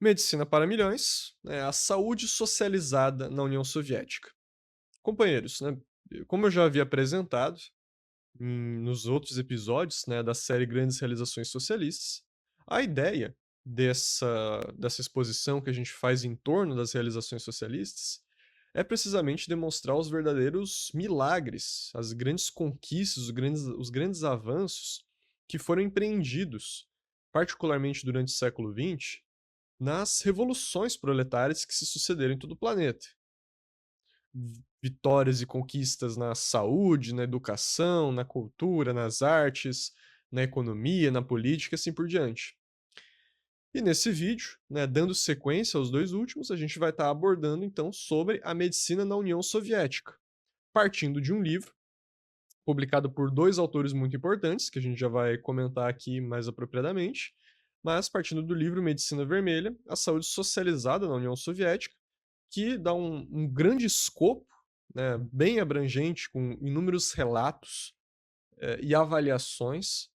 Medicina para Milhões, né, a saúde socializada na União Soviética. Companheiros, né, como eu já havia apresentado nos outros episódios, né, da série Grandes Realizações Socialistas, a ideia dessa exposição que a gente faz em torno das realizações socialistas é precisamente demonstrar os verdadeiros milagres, as grandes conquistas, os grandes avanços que foram empreendidos, particularmente durante o século XX, nas revoluções proletárias que se sucederam em todo o planeta. Vitórias e conquistas na saúde, na educação, na cultura, nas artes, na economia, na política e assim por diante. E nesse vídeo, né, dando sequência aos dois últimos, a gente vai estar abordando então sobre a medicina na União Soviética, partindo de um livro publicado por dois autores muito importantes, que a gente já vai comentar aqui mais apropriadamente, mas partindo do livro Medicina Vermelha, a saúde socializada na União Soviética, que dá um grande escopo, né, bem abrangente, com inúmeros relatos e avaliações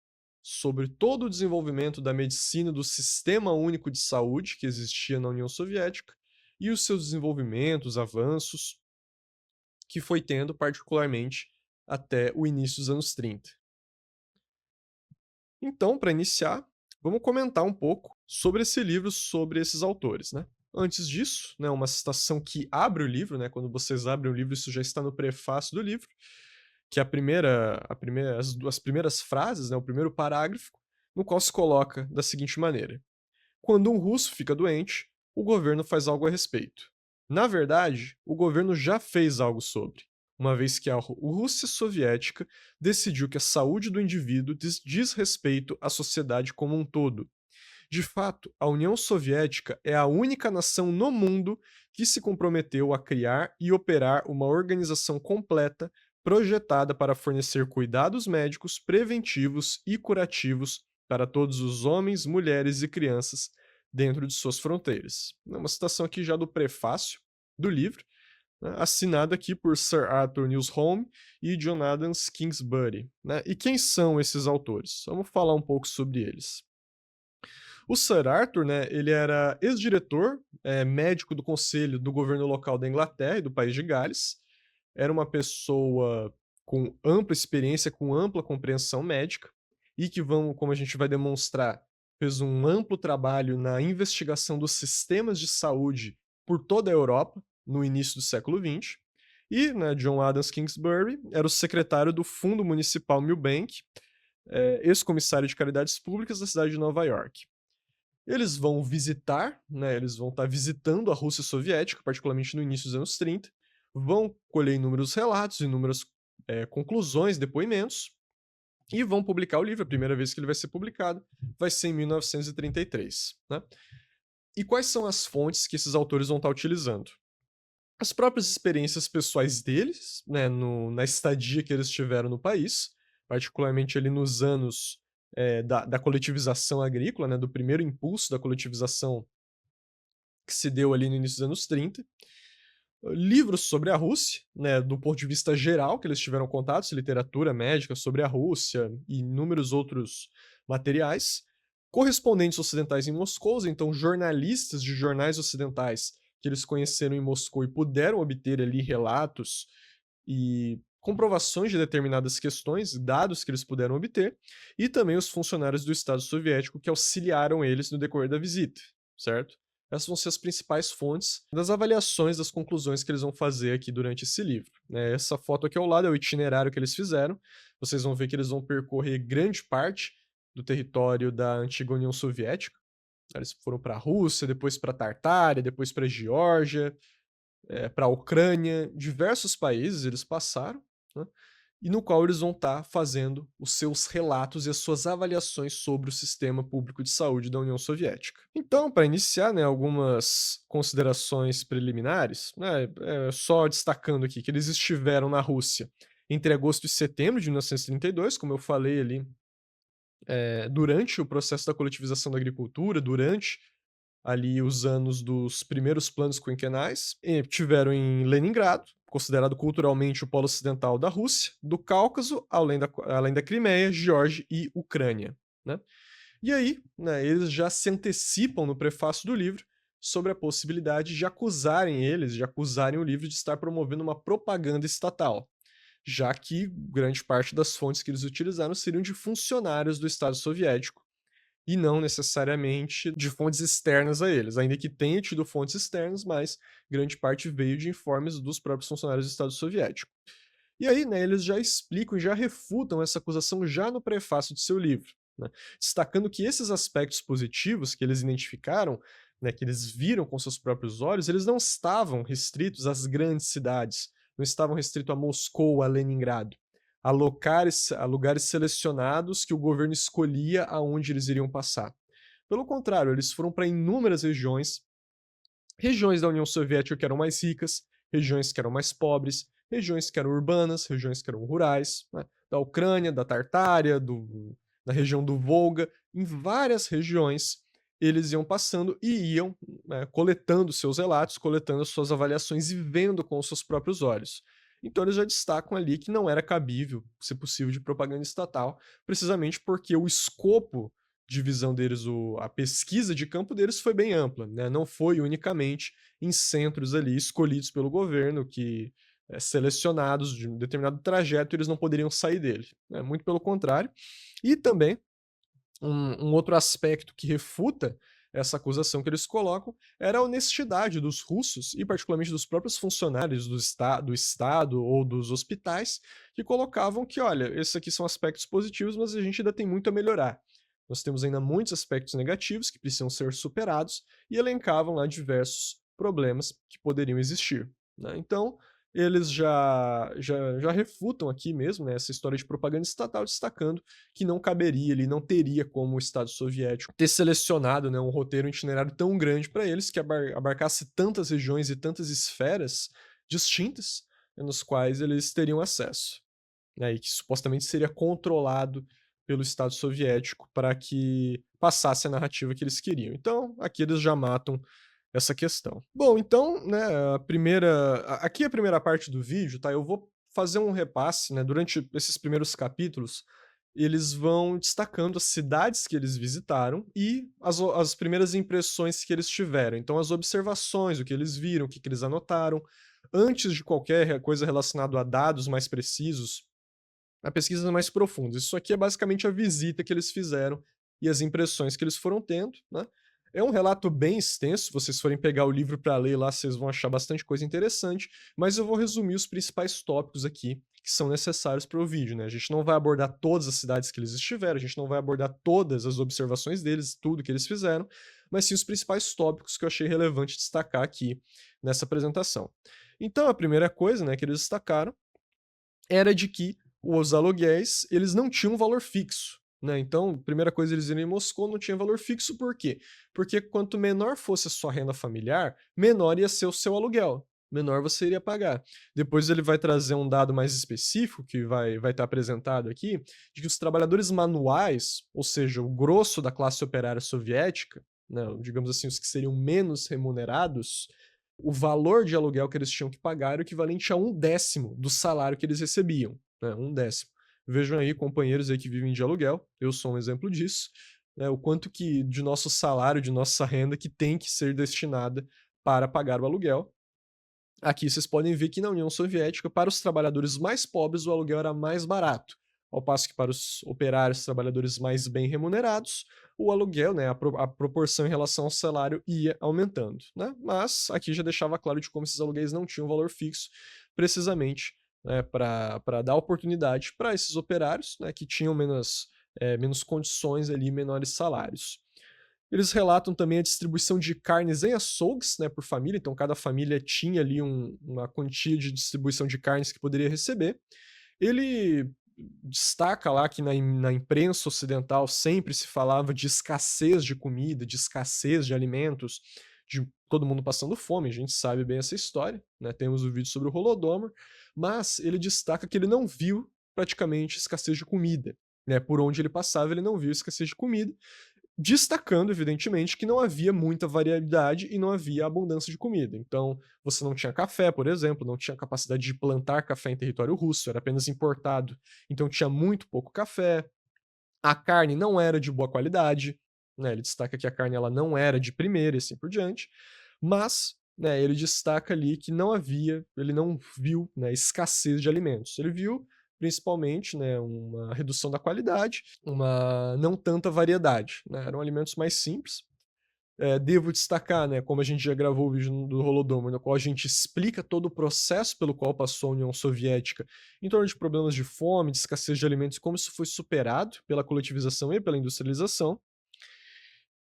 sobre todo o desenvolvimento da medicina do Sistema Único de Saúde que existia na União Soviética e os seus desenvolvimentos, avanços que foi tendo particularmente até o início dos anos 30. Então, para iniciar, vamos comentar um pouco sobre esse livro, sobre esses autores, né? Antes disso, né, uma citação que abre o livro, né? Quando vocês abrem o livro, isso já está no prefácio do livro, que é as primeiras frases, né, o primeiro parágrafo, no qual se coloca da seguinte maneira: quando um russo fica doente, o governo faz algo a respeito. Na verdade, o governo já fez algo sobre, uma vez que a Rússia soviética decidiu que a saúde do indivíduo diz respeito à sociedade como um todo. De fato, a União Soviética é a única nação no mundo que se comprometeu a criar e operar uma organização completa projetada para fornecer cuidados médicos preventivos e curativos para todos os homens, mulheres e crianças dentro de suas fronteiras. É uma citação aqui já do prefácio do livro, né, assinado aqui por Sir Arthur Newshome e Jonathan Kingsbury. Né? E quem são esses autores? Vamos falar um pouco sobre eles. O Sir Arthur, né, ele era ex-diretor médico do conselho do governo local da Inglaterra e do país de Gales. Era uma pessoa com ampla experiência, com ampla compreensão médica e que, como a gente vai demonstrar, fez um amplo trabalho na investigação dos sistemas de saúde por toda a Europa no início do século XX. E, né, John Adams Kingsbury era o secretário do Fundo Municipal Milbank, ex-comissário de caridades públicas da cidade de Nova York. Eles vão visitar, né, eles vão estar visitando a Rússia soviética, particularmente no início dos anos 30, vão colher inúmeros relatos, inúmeras conclusões, depoimentos, e vão publicar o livro. A primeira vez que ele vai ser publicado vai ser em 1933. Né? E quais são as fontes que esses autores vão estar utilizando? As próprias experiências pessoais deles, né, na estadia que eles tiveram no país, particularmente ali nos anos da coletivização agrícola, né, do primeiro impulso da coletivização que se deu ali no início dos anos 30. Livros sobre a Rússia, né, do ponto de vista geral, que eles tiveram contatos, literatura médica sobre a Rússia e inúmeros outros materiais. Correspondentes ocidentais em Moscou, então jornalistas de jornais ocidentais que eles conheceram em Moscou e puderam obter ali relatos e comprovações de determinadas questões, dados que eles puderam obter, e também os funcionários do Estado Soviético que auxiliaram eles no decorrer da visita, certo? Essas vão ser as principais fontes das avaliações das conclusões que eles vão fazer aqui durante esse livro. Né? Essa foto aqui ao lado é o itinerário que eles fizeram. Vocês vão ver que eles vão percorrer grande parte do território da antiga União Soviética. Eles foram para a Rússia, depois para a Tartária, depois para a Geórgia, para a Ucrânia, diversos países eles passaram, né? E no qual eles vão estar fazendo os seus relatos e as suas avaliações sobre o sistema público de saúde da União Soviética. Então, para iniciar, né, algumas considerações preliminares, né, só destacando aqui que eles estiveram na Rússia entre agosto e setembro de 1932, como eu falei ali, durante o processo da coletivização da agricultura, durante ali os anos dos primeiros planos quinquenais, e tiveram em Leningrado, considerado culturalmente o polo ocidental da Rússia, do Cáucaso, além da Crimeia, Geórgia e Ucrânia. Né? E aí, né, eles já se antecipam no prefácio do livro, sobre a possibilidade de acusarem eles, de acusarem o livro de estar promovendo uma propaganda estatal, já que grande parte das fontes que eles utilizaram seriam de funcionários do Estado Soviético e não necessariamente de fontes externas a eles, ainda que tenha tido fontes externas, mas grande parte veio de informes dos próprios funcionários do Estado Soviético. E aí, né, eles já explicam e já refutam essa acusação já no prefácio de seu livro, né, destacando que esses aspectos positivos que eles identificaram, né, que eles viram com seus próprios olhos, eles não estavam restritos às grandes cidades, não estavam restritos a Moscou, a Leningrado, a lugares selecionados que o governo escolhia aonde eles iriam passar. Pelo contrário, eles foram para inúmeras regiões, regiões da União Soviética que eram mais ricas, regiões que eram mais pobres, regiões que eram urbanas, regiões que eram rurais, né, da Ucrânia, da Tartária, da região do Volga, em várias regiões eles iam passando e iam, né, coletando seus relatos, coletando suas avaliações e vendo com os seus próprios olhos. Então eles já destacam ali que não era cabível, se possível, de propaganda estatal, precisamente porque o escopo de visão deles, a pesquisa de campo deles foi bem ampla, né? Não foi unicamente em centros ali escolhidos pelo governo que selecionados de um determinado trajeto eles não poderiam sair dele, né? Muito pelo contrário. E também um outro aspecto que refuta essa acusação que eles colocam era a honestidade dos russos e particularmente dos próprios funcionários do Estado ou dos hospitais que colocavam que, olha, esses aqui são aspectos positivos, mas a gente ainda tem muito a melhorar. Nós temos ainda muitos aspectos negativos que precisam ser superados e elencavam lá diversos problemas que poderiam existir, né? Então, eles já refutam aqui mesmo, né, essa história de propaganda estatal, destacando que não caberia, ele não teria como o Estado Soviético ter selecionado, né, um roteiro, um itinerário tão grande para eles, que abarcasse tantas regiões e tantas esferas distintas, né, nos quais eles teriam acesso, né, e que supostamente seria controlado pelo Estado Soviético para que passasse a narrativa que eles queriam. Então, aqui eles já matam essa questão. Bom, então, né, aqui é a primeira parte do vídeo, tá? Eu vou fazer um repasse, né, durante esses primeiros capítulos, eles vão destacando as cidades que eles visitaram e as primeiras impressões que eles tiveram. Então, as observações, o que eles viram, o que eles anotaram, antes de qualquer coisa relacionada a dados mais precisos, a pesquisa mais profunda. Isso aqui é basicamente a visita que eles fizeram e as impressões que eles foram tendo, né. É um relato bem extenso, se vocês forem pegar o livro para ler lá, vocês vão achar bastante coisa interessante, mas eu vou resumir os principais tópicos aqui que são necessários para o vídeo, né. A gente não vai abordar todas as cidades que eles estiveram, a gente não vai abordar todas as observações deles, tudo que eles fizeram, mas sim os principais tópicos que eu achei relevante destacar aqui nessa apresentação. Então a primeira coisa, né, que eles destacaram era de que os aluguéis, eles não tinham valor fixo, né, então, primeira coisa, eles irem em Moscou não tinha valor fixo, por quê? Porque quanto menor fosse a sua renda familiar, menor ia ser o seu aluguel, menor você iria pagar. Depois ele vai trazer um dado mais específico, que vai estar apresentado aqui, de que os trabalhadores manuais, ou seja, o grosso da classe operária soviética, né, digamos assim, os que seriam menos remunerados, o valor de aluguel que eles tinham que pagar era o equivalente a 1/10 do salário que eles recebiam, né, 1/10. Vejam aí companheiros aí que vivem de aluguel, eu sou um exemplo disso, né, o quanto que de nosso salário, de nossa renda que tem que ser destinada para pagar o aluguel. Aqui vocês podem ver que na União Soviética, para os trabalhadores mais pobres, o aluguel era mais barato, ao passo que para os operários, trabalhadores mais bem remunerados, o aluguel, né, a proporção em relação ao salário ia aumentando, né? Mas aqui já deixava claro de como esses aluguéis não tinham valor fixo, precisamente, né, para dar oportunidade para esses operários, né, que tinham menos condições ali, menores salários. Eles relatam também a distribuição de carnes em açougues, né, por família, então cada família tinha ali uma quantia de distribuição de carnes que poderia receber. Ele destaca lá que na imprensa ocidental sempre se falava de escassez de comida, de escassez de alimentos, de todo mundo passando fome, a gente sabe bem essa história, né, temos o vídeo sobre o Holodomor, mas ele destaca que ele não viu praticamente escassez de comida, né, por onde ele passava ele não viu escassez de comida, destacando, evidentemente, que não havia muita variedade e não havia abundância de comida. Então, você não tinha café, por exemplo, não tinha capacidade de plantar café em território russo, era apenas importado. Então, tinha muito pouco café. A carne não era de boa qualidade. né, ele destaca que a carne ela não era de primeira e assim por diante, mas, né, ele destaca ali que ele não viu, né, escassez de alimentos. Ele viu principalmente, né, uma redução da qualidade, uma não tanta variedade, né, eram alimentos mais simples. Devo destacar, né, como a gente já gravou o vídeo do Holodomor, no qual a gente explica todo o processo pelo qual passou a União Soviética em torno de problemas de fome, de escassez de alimentos, como isso foi superado pela coletivização e pela industrialização.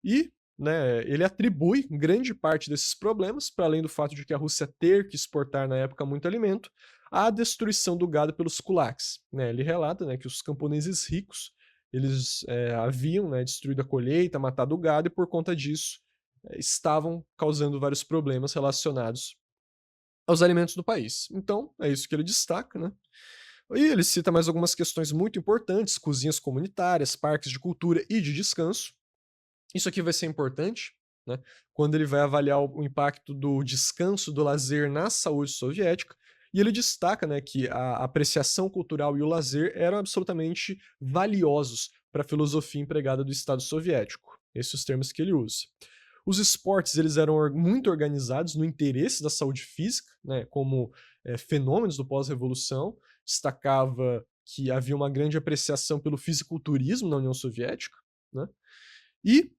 E, né, ele atribui grande parte desses problemas, para além do fato de que a Rússia ter que exportar na época muito alimento, à destruição do gado pelos kulaks, né. Ele relata, né, que os camponeses ricos, eles, haviam, né, destruído a colheita, matado o gado e por conta disso, estavam causando vários problemas relacionados aos alimentos do país. Então, é isso que ele destaca, né. E ele cita mais algumas questões muito importantes, cozinhas comunitárias, parques de cultura e de descanso. Isso aqui vai ser importante, né, quando ele vai avaliar o impacto do descanso, do lazer na saúde soviética, e ele destaca, né, que a apreciação cultural e o lazer eram absolutamente valiosos para a filosofia empregada do Estado soviético. Esses os termos que ele usa. Os esportes eles eram muito organizados no interesse da saúde física, né, como fenômenos do pós-revolução. Destacava que havia uma grande apreciação pelo fisiculturismo na União Soviética, né, e,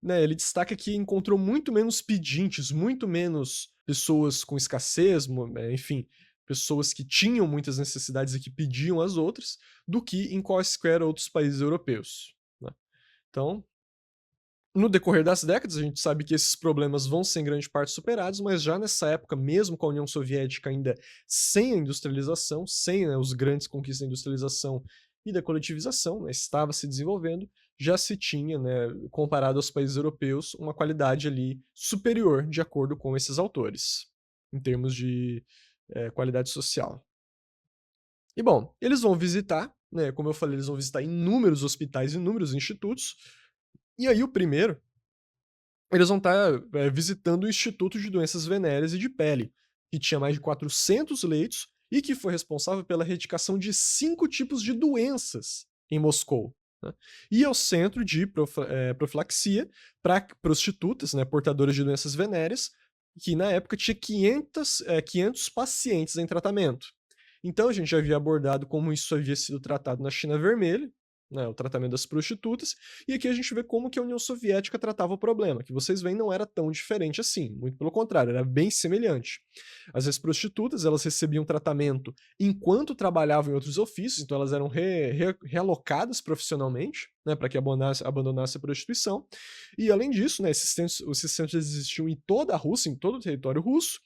né, ele destaca que encontrou muito menos pedintes, muito menos pessoas com escassez, enfim, pessoas que tinham muitas necessidades e que pediam às outras, do que em quaisquer outros países europeus, né. Então, no decorrer das décadas, a gente sabe que esses problemas vão ser em grande parte superados, mas já nessa época, mesmo com a União Soviética ainda sem a industrialização, sem, né, os grandes conquistas da industrialização e da coletivização, né, estava se desenvolvendo, já se tinha, né, comparado aos países europeus, uma qualidade ali superior, de acordo com esses autores, em termos de qualidade social. E bom, eles vão visitar, né, como eu falei, eles vão visitar inúmeros hospitais, inúmeros institutos, e aí o primeiro eles vão estar, visitando o Instituto de Doenças Venéreas e de Pele, que tinha mais de 400 leitos e que foi responsável pela erradicação de 5 tipos de doenças em Moscou, né. E ao Centro de Profilaxia para prostitutas, né, portadoras de doenças venéreas, que na época tinha 500 pacientes em tratamento. Então a gente já havia abordado como isso havia sido tratado na China Vermelha, né, o tratamento das prostitutas, e aqui a gente vê como que a União Soviética tratava o problema, que vocês veem não era tão diferente assim, muito pelo contrário, era bem semelhante. As ex-prostitutas, elas recebiam tratamento enquanto trabalhavam em outros ofícios, então elas eram realocadas profissionalmente, né, para que abandonasse a prostituição, e além disso, né, esses centros existiam em toda a Rússia, em todo o território russo,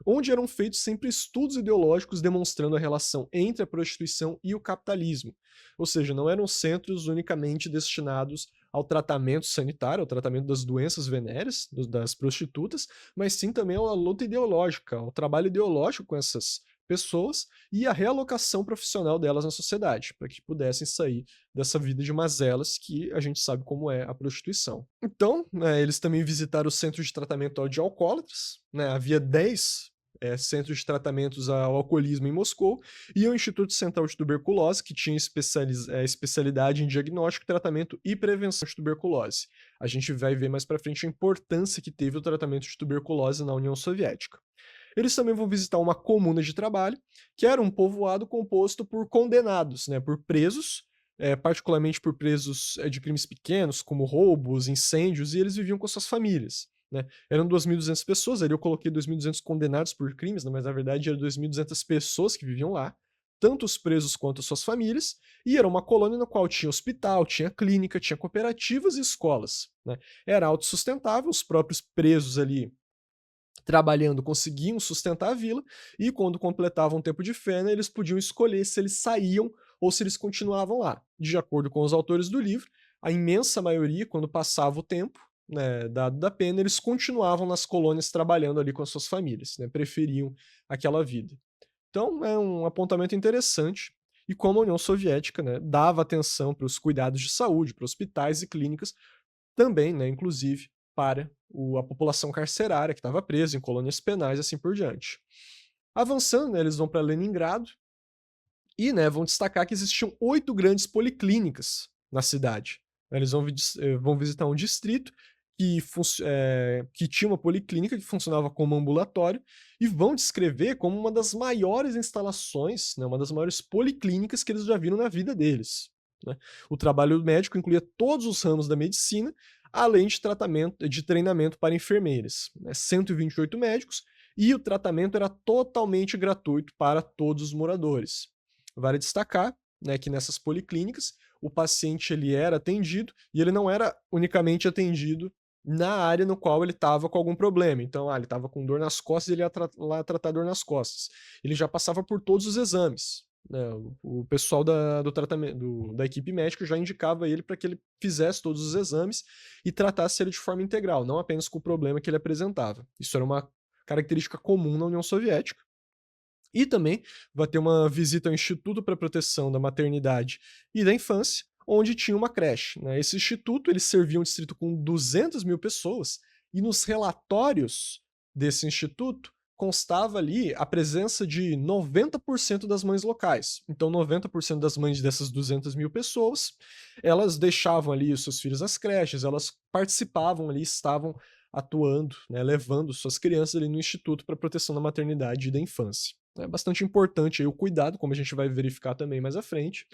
onde eram feitos sempre estudos ideológicos demonstrando a relação entre a prostituição e o capitalismo. Ou seja, não eram centros unicamente destinados ao tratamento sanitário, ao tratamento das doenças venéreas das prostitutas, mas sim também à luta ideológica, ao trabalho ideológico com essas pessoas e a realocação profissional delas na sociedade, para que pudessem sair dessa vida de mazelas que a gente sabe como é a prostituição. Então, né, eles também visitaram o centro de tratamento de alcoólatras, né, havia 10 centros de tratamentos ao alcoolismo em Moscou, e o Instituto Central de Tuberculose, que tinha especialidade em diagnóstico, tratamento e prevenção de tuberculose. A gente vai ver mais para frente a importância que teve o tratamento de tuberculose na União Soviética. Eles também vão visitar uma comuna de trabalho, que era um povoado composto por condenados, né, por presos, particularmente por presos de crimes pequenos, como roubos, incêndios, e eles viviam com suas famílias, né. Eram 2.200 pessoas, ali eu coloquei 2.200 condenados por crimes, né, mas na verdade eram 2.200 pessoas que viviam lá, tanto os presos quanto as suas famílias, e era uma colônia na qual tinha hospital, tinha clínica, tinha cooperativas e escolas, né. Era autossustentável, os próprios presos ali trabalhando conseguiam sustentar a vila, e quando completavam o tempo de férias, eles podiam escolher se eles saíam ou se eles continuavam lá. De acordo com os autores do livro, a imensa maioria, quando passava o tempo, né, dado da pena, eles continuavam nas colônias trabalhando ali com as suas famílias, né, preferiam aquela vida. Então é um apontamento interessante, e como a União Soviética, né, dava atenção para os cuidados de saúde, para hospitais e clínicas, também, né, inclusive para a população carcerária que estava presa em colônias penais e assim por diante. Avançando, né, eles vão para Leningrado e, né, vão destacar que existiam 8 grandes policlínicas na cidade. Eles vão visitar um distrito que tinha uma policlínica que funcionava como ambulatório e vão descrever como uma das maiores instalações, né, uma das maiores policlínicas que eles já viram na vida deles, né. O trabalho médico incluía todos os ramos da medicina, além de treinamento para enfermeiras, né, 128 médicos, e o tratamento era totalmente gratuito para todos os moradores. Vale destacar, né, que nessas policlínicas o paciente ele era atendido e ele não era unicamente atendido na área no qual ele estava com algum problema. Então, ele estava com dor nas costas, ele ia lá tratar dor nas costas. Ele já passava por todos os exames, né, o pessoal do tratamento da equipe médica já indicava ele para que ele fizesse todos os exames e tratasse ele de forma integral, não apenas com o problema que ele apresentava. Isso era uma característica comum na União Soviética. E também vai ter uma visita ao Instituto para a Proteção da Maternidade e da Infância, onde tinha uma creche, né. Esse instituto, ele servia um distrito com 200.000 pessoas, e nos relatórios desse instituto constava ali a presença de 90% das mães locais. Então 90% das mães dessas 200.000 pessoas, elas deixavam ali os seus filhos às creches, elas participavam ali, estavam atuando, né, levando suas crianças ali no Instituto para a Proteção da Maternidade e da Infância. É bastante importante aí o cuidado, como a gente vai verificar também mais à frente,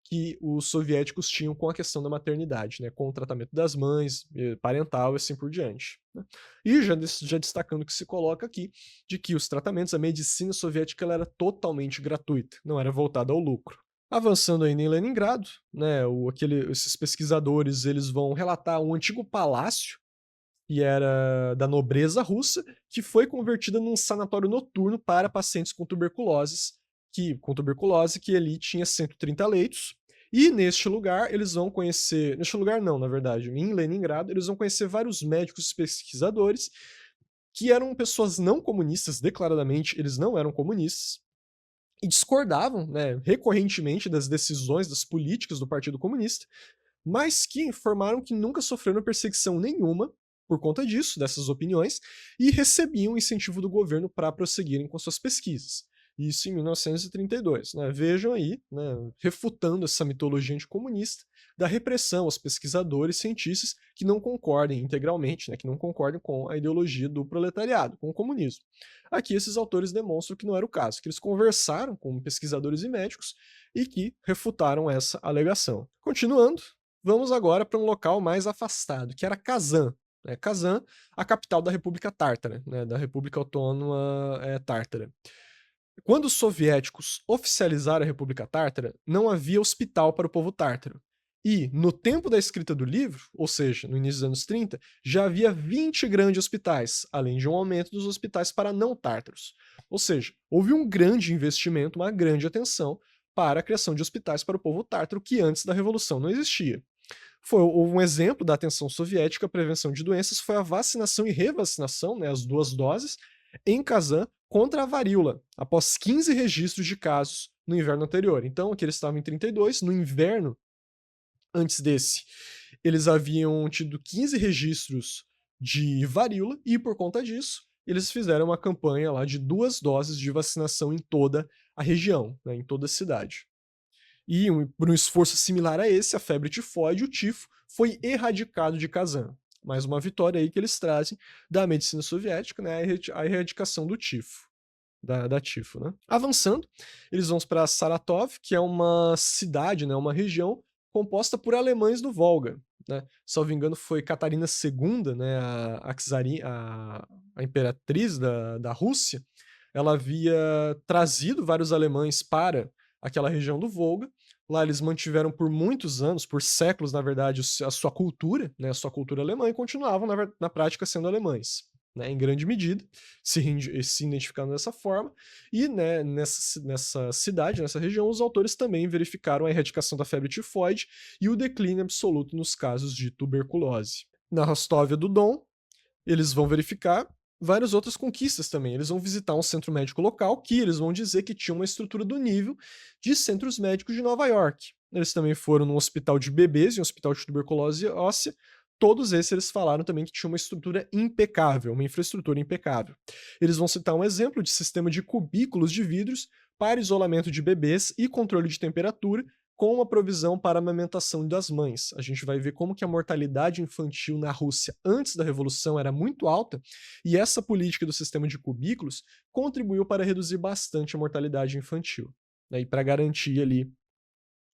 que os soviéticos tinham com a questão da maternidade, né, com o tratamento das mães, parental e assim por diante, né. E já destacando o que se coloca aqui, de que os tratamentos, a medicina soviética ela era totalmente gratuita, não era voltada ao lucro. Avançando ainda em Leningrado, né, esses pesquisadores eles vão relatar um antigo palácio que era da nobreza russa, que foi convertida num sanatório noturno para pacientes com tuberculose, que ali tinha 130 leitos. E neste lugar eles vão conhecer, neste lugar não, na verdade, em Leningrado, eles vão conhecer vários médicos e pesquisadores que eram pessoas não comunistas, declaradamente eles não eram comunistas, e discordavam, né, recorrentemente das decisões, das políticas do Partido Comunista, mas que informaram que nunca sofreram perseguição nenhuma por conta disso, dessas opiniões, e recebiam incentivo do governo para prosseguirem com suas pesquisas. Isso em 1932, né? Vejam aí, né, refutando essa mitologia anticomunista da repressão aos pesquisadores e cientistas que não concordem integralmente, né, que não concordem com a ideologia do proletariado, com o comunismo. Aqui esses autores demonstram que não era o caso, que eles conversaram com pesquisadores e médicos e que refutaram essa alegação. Continuando, vamos agora para um local mais afastado, que era Kazan. Né? Kazan, a capital da República Tártara, né? Da República Autônoma Tártara. Quando os soviéticos oficializaram a República Tártara, não havia hospital para o povo tártaro. E, no tempo da escrita do livro, ou seja, no início dos anos 30, já havia 20 grandes hospitais, além de um aumento dos hospitais para não tártaros. Ou seja, houve um grande investimento, uma grande atenção para a criação de hospitais para o povo tártaro que antes da Revolução não existia. Um exemplo da atenção soviética à prevenção de doenças foi a vacinação e revacinação, né, as duas doses, em Kazan contra a varíola, após 15 registros de casos no inverno anterior. Então, aqui eles estavam em 32, no inverno antes desse, eles haviam tido 15 registros de varíola e, por conta disso, eles fizeram uma campanha lá de 2 doses de vacinação em toda a região, né, em toda a cidade. E por um esforço similar a esse, a febre tifoide e o tifo foi erradicado de Kazan. Mais uma vitória aí que eles trazem da medicina soviética, né, a erradicação do tifo, da tifo, né. Avançando, eles vão para Saratov, que é uma cidade, né, uma região composta por alemães do Volga, né. Salvo engano foi Catarina II, né, a imperatriz da Rússia, ela havia trazido vários alemães para aquela região do Volga. Lá eles mantiveram por muitos anos, por séculos, na verdade, a sua cultura, né, a sua cultura alemã, e continuavam, na prática, sendo alemães, né, em grande medida, se identificando dessa forma. E, né, nessa cidade, nessa região, os autores também verificaram a erradicação da febre tifoide e o declínio absoluto nos casos de tuberculose. Na Rostóvia do Don, eles vão verificar várias outras conquistas também. Eles vão visitar um centro médico local que eles vão dizer que tinha uma estrutura do nível de centros médicos de Nova York. Eles também foram num hospital de bebês e um hospital de tuberculose óssea. Todos esses eles falaram também que tinha uma estrutura impecável, uma infraestrutura impecável. Eles vão citar um exemplo de sistema de cubículos de vidros para isolamento de bebês e controle de temperatura, com uma provisão para a amamentação das mães. A gente vai ver como que a mortalidade infantil na Rússia antes da Revolução era muito alta, e essa política do sistema de cubículos contribuiu para reduzir bastante a mortalidade infantil, né, e para garantir ali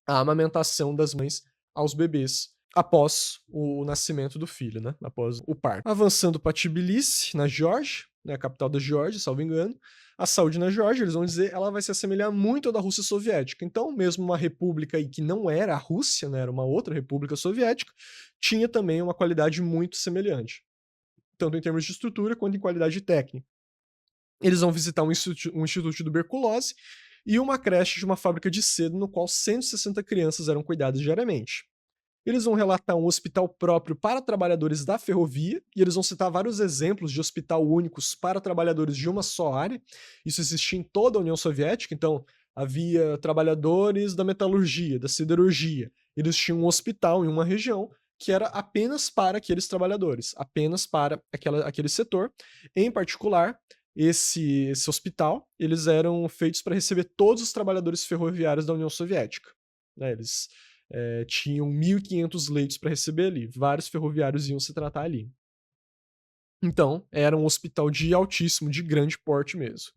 a amamentação das mães aos bebês após o nascimento do filho, né, após o parto. Avançando para Tbilisi, na Geórgia, né, a capital da Geórgia, salvo engano, a saúde na Geórgia, eles vão dizer, ela vai se assemelhar muito à da Rússia soviética. Então, mesmo uma república aí que não era a Rússia, né, era uma outra república soviética, tinha também uma qualidade muito semelhante, tanto em termos de estrutura quanto em qualidade técnica. Eles vão visitar um instituto de tuberculose e uma creche de uma fábrica de seda no qual 160 crianças eram cuidadas diariamente. Eles vão relatar um hospital próprio para trabalhadores da ferrovia, e eles vão citar vários exemplos de hospital únicos para trabalhadores de uma só área. Isso existia em toda a União Soviética, então havia trabalhadores da metalurgia, da siderurgia. Eles tinham um hospital em uma região que era apenas para aqueles trabalhadores, apenas para aquele setor. Em particular, esse hospital, eles eram feitos para receber todos os trabalhadores ferroviários da União Soviética, né? Eles tinham 1.500 leitos para receber ali, vários ferroviários iam se tratar ali. Então, era um hospital de altíssimo, de grande porte mesmo.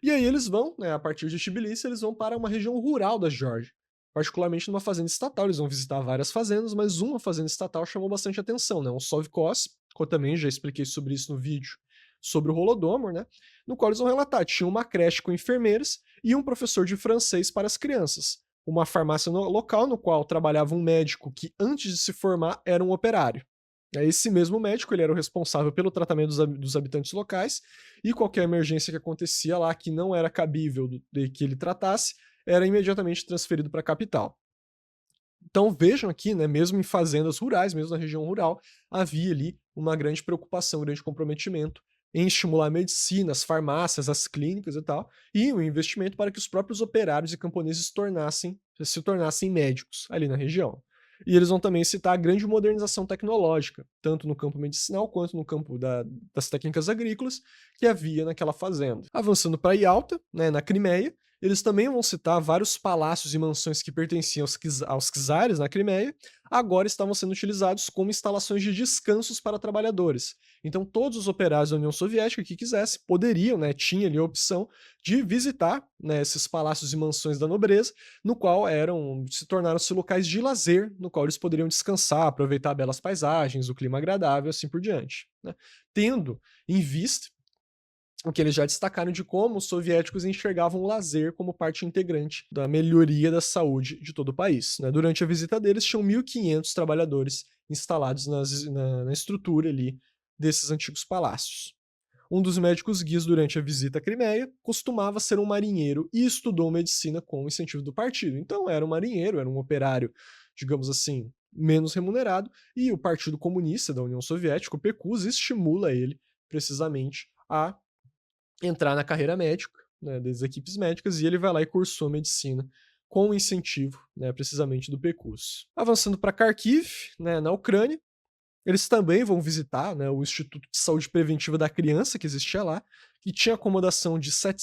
E aí eles vão, né, a partir de Tbilisi, eles vão para uma região rural da Geórgia, particularmente numa fazenda estatal. Eles vão visitar várias fazendas, mas uma fazenda estatal chamou bastante atenção, né, um sovkhoz, que eu também já expliquei sobre isso no vídeo sobre o Holodomor, né, no qual eles vão relatar, tinha uma creche com enfermeiras e um professor de francês para as crianças, uma farmácia local no qual trabalhava um médico que antes de se formar era um operário. Esse mesmo médico, ele era o responsável pelo tratamento dos habitantes locais, e qualquer emergência que acontecia lá que não era cabível de que ele tratasse, era imediatamente transferido para a capital. Então vejam aqui, né, mesmo em fazendas rurais, mesmo na região rural, havia ali uma grande preocupação, um grande comprometimento em estimular a medicina, as farmácias, as clínicas e tal, e um investimento para que os próprios operários e camponeses se tornassem médicos ali na região. E eles vão também citar a grande modernização tecnológica, tanto no campo medicinal quanto no campo das técnicas agrícolas, que havia naquela fazenda. Avançando para Yalta, né, na Crimeia, eles também vão citar vários palácios e mansões que pertenciam aos czares na Crimeia, agora estavam sendo utilizados como instalações de descansos para trabalhadores. Então todos os operários da União Soviética que quisessem poderiam, né, tinha ali a opção de visitar, né, esses palácios e mansões da nobreza, no qual se tornaram-se locais de lazer, no qual eles poderiam descansar, aproveitar belas paisagens, o clima agradável, assim por diante, né? Tendo em vista o que eles já destacaram de como os soviéticos enxergavam o lazer como parte integrante da melhoria da saúde de todo o país, né? Durante a visita deles, tinham 1.500 trabalhadores instalados na estrutura ali desses antigos palácios. Um dos médicos guias durante a visita à Crimeia costumava ser um marinheiro e estudou medicina com o incentivo do partido. Então era um marinheiro, era um operário, digamos assim, menos remunerado, e o Partido Comunista da União Soviética, o PQUS, estimula ele precisamente a entrar na carreira médica, né, das equipes médicas, e ele vai lá e cursou medicina com o incentivo, né, precisamente do PQUS. Avançando para Kharkiv, né, na Ucrânia, eles também vão visitar, né, o Instituto de Saúde Preventiva da Criança que existia lá, que tinha acomodação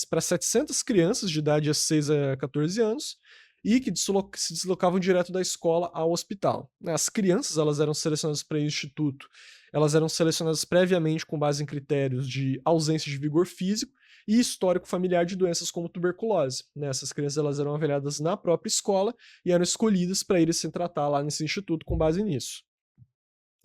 para 700 crianças de idade de 6 a 14 anos e que se deslocavam direto da escola ao hospital. As crianças, elas eram selecionadas para o instituto, elas eram selecionadas previamente com base em critérios de ausência de vigor físico e histórico familiar de doenças como tuberculose. Essas crianças, elas eram avaliadas na própria escola e eram escolhidas para irem se tratar lá nesse instituto com base nisso.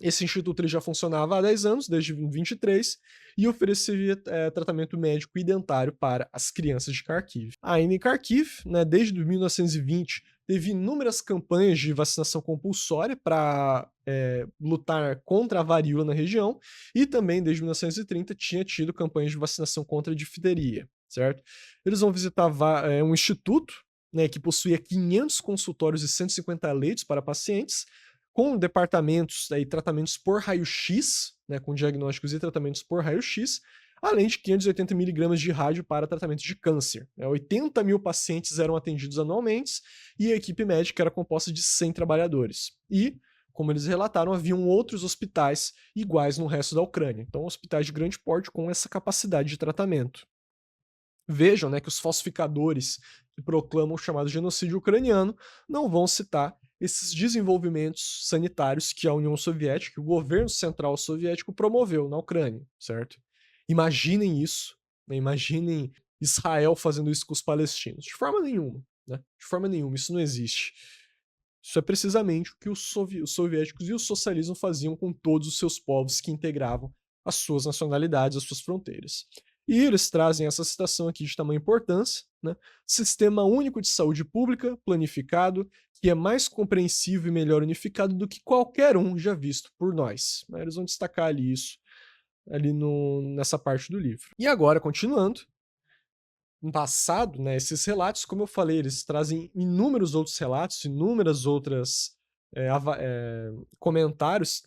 Esse instituto ele já funcionava há 10 anos, desde 23, e oferecia tratamento médico e dentário para as crianças de Kharkiv. Ainda em Kharkiv, né, desde 1920, teve inúmeras campanhas de vacinação compulsória para lutar contra a varíola na região, e também desde 1930 tinha tido campanhas de vacinação contra a difteria, certo? Eles vão visitar um instituto, né, que possuía 500 consultórios e 150 leitos para pacientes, com departamentos e tratamentos por raio-x, né, com diagnósticos e tratamentos por raio-x, além de 580 miligramas de rádio para tratamento de câncer. 80 mil pacientes eram atendidos anualmente e a equipe médica era composta de 100 trabalhadores. E, como eles relataram, haviam outros hospitais iguais no resto da Ucrânia. Então, hospitais de grande porte com essa capacidade de tratamento. Vejam, né, que os falsificadores que proclamam o chamado genocídio ucraniano não vão citar esses desenvolvimentos sanitários que a União Soviética, que o governo central soviético promoveu na Ucrânia, certo? Imaginem isso, né? Imaginem Israel fazendo isso com os palestinos. De forma nenhuma, né? De forma nenhuma, isso não existe. Isso é precisamente o que os soviéticos e o socialismo faziam com todos os seus povos que integravam as suas nacionalidades, as suas fronteiras. E eles trazem essa citação aqui de tamanha importância, né? Sistema único de saúde pública, planificado, que é mais compreensível e melhor unificado do que qualquer um já visto por nós. Eles vão destacar ali isso, ali nessa parte do livro. E agora, continuando, no passado, né, esses relatos, como eu falei, eles trazem inúmeros outros relatos, inúmeras outras comentários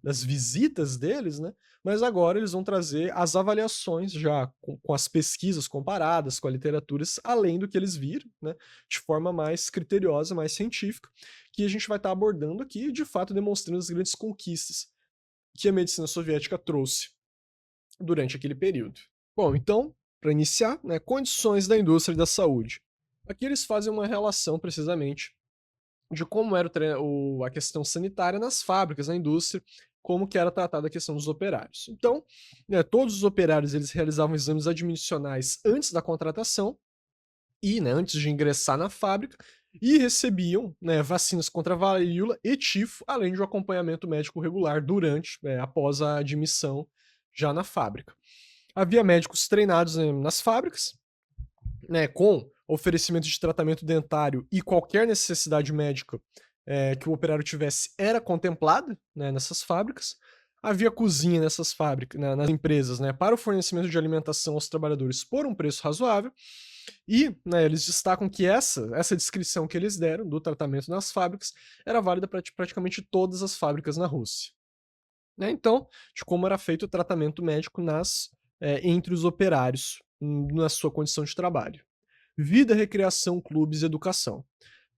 das visitas deles, né? Mas agora eles vão trazer as avaliações já com as pesquisas comparadas com a literatura, além do que eles viram, né? De forma mais criteriosa, mais científica, que a gente vai estar abordando aqui, de fato demonstrando as grandes conquistas que a medicina soviética trouxe durante aquele período. Bom, então, para iniciar, né, condições da indústria da saúde. Aqui eles fazem uma relação, precisamente, de como era a questão sanitária nas fábricas, na indústria, como que era tratada a questão dos operários. Então, né, todos os operários eles realizavam exames admissionais antes da contratação e, né, antes de ingressar na fábrica, e recebiam, né, vacinas contra a varíola e tifo, além de um acompanhamento médico regular durante, após a admissão já na fábrica. Havia médicos treinados nas fábricas, né, com oferecimento de tratamento dentário e qualquer necessidade médica que o operário tivesse era contemplada, né, nessas fábricas. Havia cozinha nessas fábricas, nas empresas, né, para o fornecimento de alimentação aos trabalhadores por um preço razoável. E, né, eles destacam que essa descrição que eles deram do tratamento nas fábricas era válida para praticamente todas as fábricas na Rússia. Né, então, de como era feito o tratamento médico entre os operários na sua condição de trabalho. Vida, recreação, clubes e educação.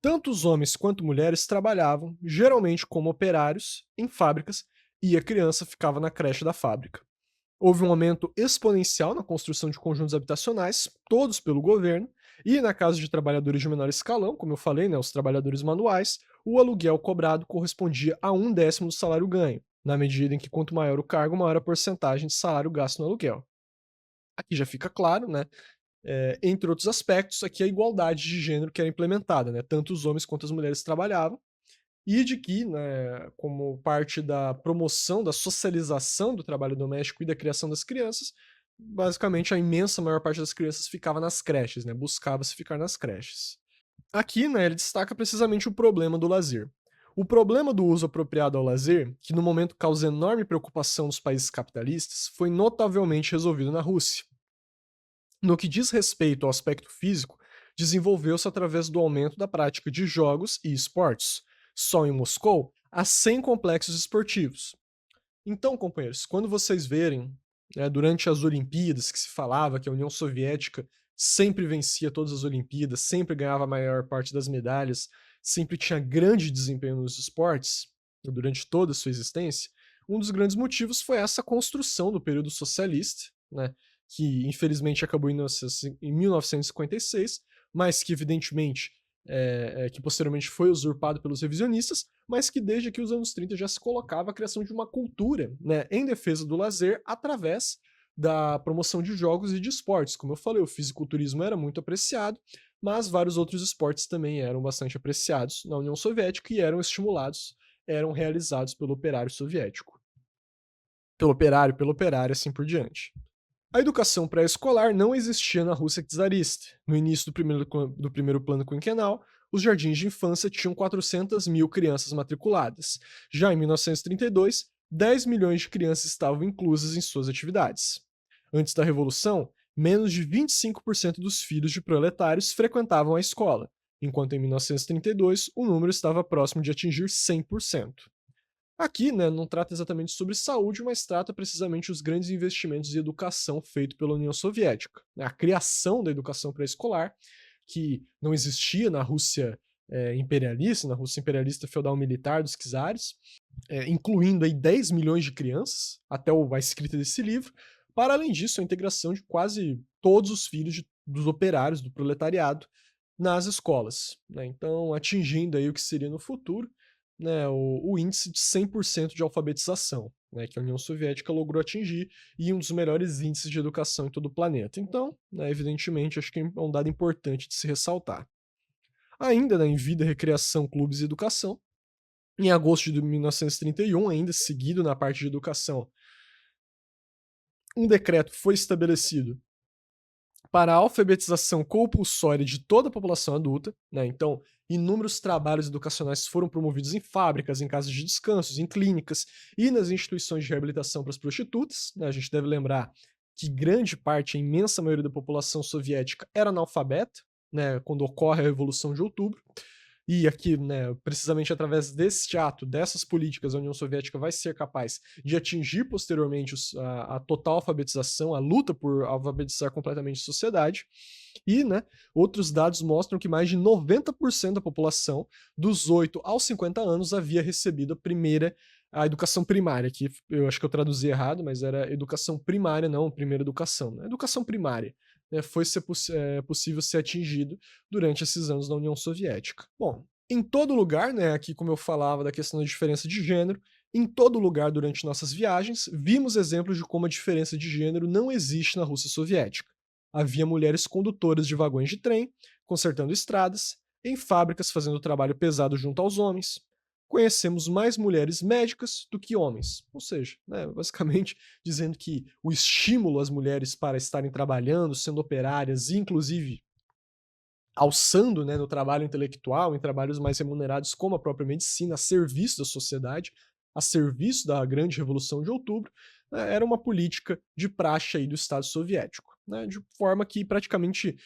Tanto os homens quanto mulheres trabalhavam, geralmente como operários, em fábricas, e a criança ficava na creche da fábrica. Houve um aumento exponencial na construção de conjuntos habitacionais, todos pelo governo, e na casa de trabalhadores de menor escalão, como eu falei, né, os trabalhadores manuais, o aluguel cobrado correspondia a 1/10 do salário ganho, na medida em que quanto maior o cargo, maior a porcentagem de salário gasto no aluguel. Aqui já fica claro, né, entre outros aspectos, aqui a igualdade de gênero que era implementada, né, tanto os homens quanto as mulheres trabalhavam, e de que, né, como parte da promoção, da socialização do trabalho doméstico e da criação das crianças, basicamente a imensa maior parte das crianças ficava nas creches, né, buscava-se ficar nas creches. Aqui, né, ele destaca precisamente o problema do lazer. O problema do uso apropriado ao lazer, que no momento causa enorme preocupação nos países capitalistas, foi notavelmente resolvido na Rússia. No que diz respeito ao aspecto físico, desenvolveu-se através do aumento da prática de jogos e esportes. Só em Moscou, há 100 complexos esportivos. Então, companheiros, quando vocês verem, né, durante as Olimpíadas, que se falava que a União Soviética sempre vencia todas as Olimpíadas, sempre ganhava a maior parte das medalhas, sempre tinha grande desempenho nos esportes, durante toda a sua existência, um dos grandes motivos foi essa construção do período socialista, né, que infelizmente acabou em 1956, mas que evidentemente que posteriormente foi usurpado pelos revisionistas, mas que desde aqui os anos 30 já se colocava a criação de uma cultura, né, em defesa do lazer através da promoção de jogos e de esportes. Como eu falei, o fisiculturismo era muito apreciado, mas vários outros esportes também eram bastante apreciados na União Soviética e eram estimulados, eram realizados pelo operário soviético. Pelo operário, assim por diante. A educação pré-escolar não existia na Rússia czarista. No início do primeiro plano quinquenal, os jardins de infância tinham 400.000 crianças matriculadas. Já em 1932, 10 milhões de crianças estavam inclusas em suas atividades. Antes da Revolução, menos de 25% dos filhos de proletários frequentavam a escola, enquanto em 1932 o número estava próximo de atingir 100%. Aqui, né, não trata exatamente sobre saúde, mas trata precisamente os grandes investimentos em educação feitos pela União Soviética. A criação da educação pré-escolar, que não existia na Rússia imperialista, na Rússia imperialista feudal militar dos czares, incluindo aí 10 milhões de crianças, até a escrita desse livro, Para além disso, a integração de quase todos os filhos dos operários, do proletariado, nas escolas, né? Então, atingindo aí o que seria no futuro, né, o índice de 100% de alfabetização, né, que a União Soviética logrou atingir, e um dos melhores índices de educação em todo o planeta. Então, né, evidentemente, acho que é um dado importante de se ressaltar. Ainda, né, em vida, recreação, clubes e educação, em agosto de 1931, ainda seguido na parte de educação, um decreto foi estabelecido para a alfabetização compulsória de toda a população adulta, né? Então, inúmeros trabalhos educacionais foram promovidos em fábricas, em casas de descansos, em clínicas e nas instituições de reabilitação para as prostitutas, né? A gente deve lembrar que grande parte, a imensa maioria da população soviética era analfabeta, né, quando ocorre a Revolução de Outubro. E aqui, né, precisamente através desse ato, dessas políticas, a União Soviética vai ser capaz de atingir posteriormente a total alfabetização, a luta por alfabetizar completamente a sociedade. E, né, outros dados mostram que mais de 90% da população dos 8 aos 50 anos havia recebido a educação primária, que eu acho que eu traduzi errado, mas era educação primária, não primeira educação, né? Educação primária, né, possível ser atingido durante esses anos na União Soviética. Bom, em todo lugar, né, aqui como eu falava da questão da diferença de gênero, em todo lugar durante nossas viagens, vimos exemplos de como a diferença de gênero não existe na Rússia Soviética. Havia mulheres condutoras de vagões de trem, consertando estradas, em fábricas fazendo trabalho pesado junto aos homens. Conhecemos mais mulheres médicas do que homens, ou seja, né, basicamente dizendo que o estímulo às mulheres para estarem trabalhando, sendo operárias, inclusive alçando, né, no trabalho intelectual, em trabalhos mais remunerados como a própria medicina, a serviço da sociedade, a serviço da grande Revolução de Outubro, né, era uma política de praxe aí do Estado Soviético, né, de forma que praticamente